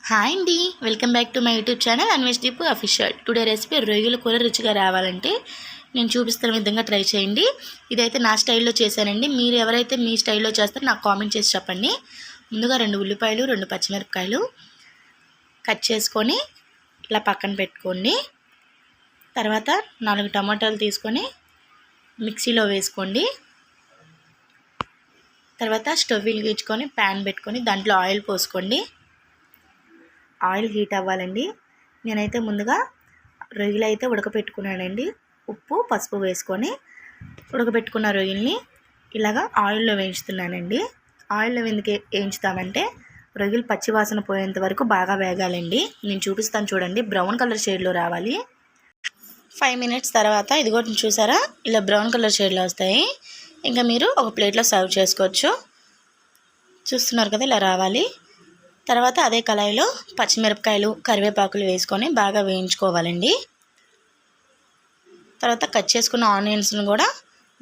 Hi అండి, welcome back to my YouTube channel Anvesh Deepu official. Today recipe రొయ్యల కూర రుచిగా రావాలంటే నేను చూపిస్తున్న విధంగా ట్రై చేయండి. ఇదైతే నా స్టైల్లో చేశానండి. మీరు ఎవరైతే మీ స్టైల్లో చేస్తారో నాకు కామెంట్ చేసి చెప్పండి. ముందుగా 2 ఉల్లిపాయలు 2 పచ్చిమిరపకాయలు కట్ చేసుకొని ఇలా పక్కన పెట్టుకోండి. తర్వాత 4 టమాటాలు తీసుకొని మిక్సీలో వేసుకోండి. తర్వాత స్టవ్ వెలిగించుకొని ప్యాన్ పెట్టుకొని దాంట్లో ఆయిల్ పోసుకోండి. ఆయిల్ హీట్ అవ్వాలండి. నేనైతే ముందుగా రొయ్యలు అయితే ఉడకపెట్టుకున్నానండి. ఉప్పు పసుపు వేసుకొని ఉడకపెట్టుకున్న రొయ్యల్ని ఇలాగా ఆయిల్లో వేయించుతున్నానండి. ఆయిల్లో ఎందుకు వేయించుతామంటే రొయ్యలు పచ్చివాసన పోయేంత వరకు బాగా వేగాలండి. నేను చూపిస్తాను చూడండి. బ్రౌన్ కలర్ షేడ్లో రావాలి. 5 మినిట్స్ తర్వాత ఇదిగో చూసారా, ఇలా బ్రౌన్ కలర్ షేడ్లో వస్తాయి. ఇంకా మీరు ఒక ప్లేట్లో సర్వ్ చేసుకోవచ్చు. చూస్తున్నారు కదా, ఇలా రావాలి. తర్వాత అదే కళాయిలో పచ్చిమిరపకాయలు కరివేపాకులు వేసుకొని బాగా వేయించుకోవాలండి. తర్వాత కట్ చేసుకున్న ఆనియన్స్ను కూడా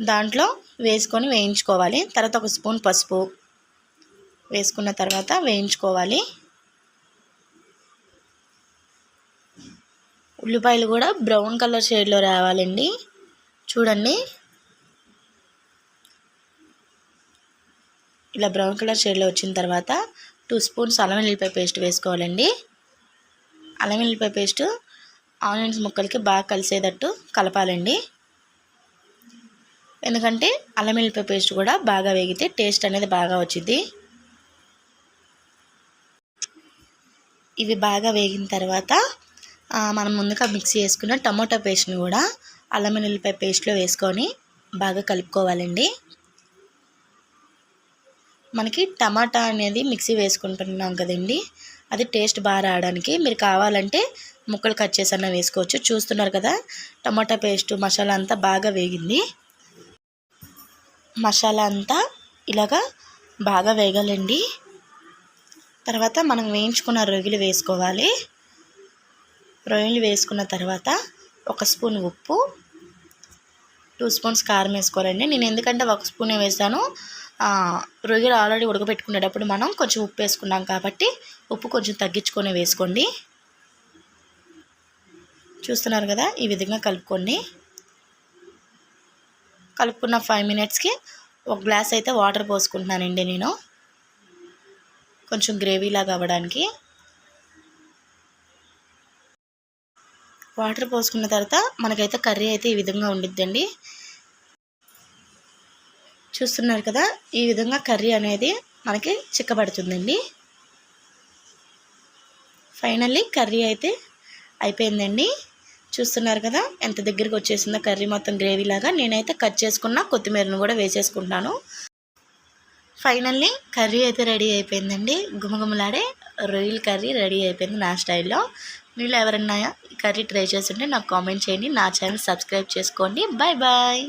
దాంట్లో వేసుకొని వేయించుకోవాలి. తర్వాత 1 స్పూన్ పసుపు వేసుకున్న తర్వాత వేయించుకోవాలి. ఉల్లిపాయలు కూడా బ్రౌన్ కలర్ షేడ్లో రావాలండి. చూడండి, ఇలా బ్రౌన్ కలర్ షేడ్లో వచ్చిన తర్వాత 2 స్పూన్స్ అల్లం వెల్లుల్లిపాయ పేస్ట్ వేసుకోవాలండి. అల్లం వెల్లుల్లిపాయ పేస్ట్ ఆనియన్స్ ముక్కలకి బాగా కలిసేటట్టు కలపాలండి. ఎందుకంటే అల్లం వెల్లుల్లిపాయ పేస్ట్ కూడా బాగా వేగితే టేస్ట్ అనేది బాగా వచ్చింది. ఇవి బాగా వేగిన తర్వాత మనం ముందుగా మిక్సీ చేసుకున్న టమోటా పేస్ట్ని కూడా అల్లం వెల్లుల్లిపాయ పేస్ట్లో వేసుకొని బాగా కలుపుకోవాలండి. మనకి టమాటా అనేది మిక్సీ వేసుకుంటున్నాం కదండి, అది టేస్ట్ బాగా రావడానికి మీరు కావాలంటే ముక్కలు కట్ చేసన్నా వేసుకోవచ్చు. చూస్తున్నారు కదా, టమాటా పేస్ట్ మసాలా అంతా బాగా వేగింది. మసాలా అంతా ఇలాగా బాగా వేగాలండి. తర్వాత మనం వేయించుకున్న రొయ్యలు వేసుకోవాలి. రొయ్యలు వేసుకున్న తర్వాత 1 స్పూన్ ఉప్పు, 2 స్పూన్స్ కారం వేసుకోవాలండి. నేను ఎందుకంటే 1 స్పూనే వేసాను. రొయ్యలు ఆల్రెడీ ఉడకబెట్టుకునేటప్పుడు మనం కొంచెం ఉప్పు వేసుకున్నాం కాబట్టి ఉప్పు కొంచెం తగ్గించుకొని వేసుకోండి. చూస్తున్నారు కదా, ఈ విధంగా కలుపుకోండి. కలుపుకున్న 5 మినిట్స్కి 1 గ్లాస్ అయితే వాటర్ పోసుకుంటున్నానండి నేను, కొంచెం గ్రేవీలాగా అవ్వడానికి. వాటర్ పోసుకున్న తర్వాత మనకైతే కర్రీ అయితే ఈ విధంగా ఉండిద్దండి. చూస్తున్నారు కదా, ఈ విధంగా కర్రీ అనేది మనకి చిక్కబడుతుందండి. ఫైనల్లీ కర్రీ అయితే అయిపోయిందండి. చూస్తున్నారు కదా, ఎంత దగ్గరికి వచ్చేసిందో కర్రీ మొత్తం గ్రేవీలాగా. నేనైతే కట్ చేసుకున్న కొత్తిమీరను కూడా వేసేసుకుంటాను. ఫైనల్లీ కర్రీ అయితే రెడీ అయిపోయిందండి. గుమగుమలాడే రొయ్యల కర్రీ రెడీ అయిపోయింది నా స్టైల్లో. మీరు ఎవరన్నా ఈ కర్రీ ట్రై చేస్తుంటే నాకు కామెంట్ చేయండి. నా ఛానల్ సబ్స్క్రైబ్ చేసుకోండి. Bye bye.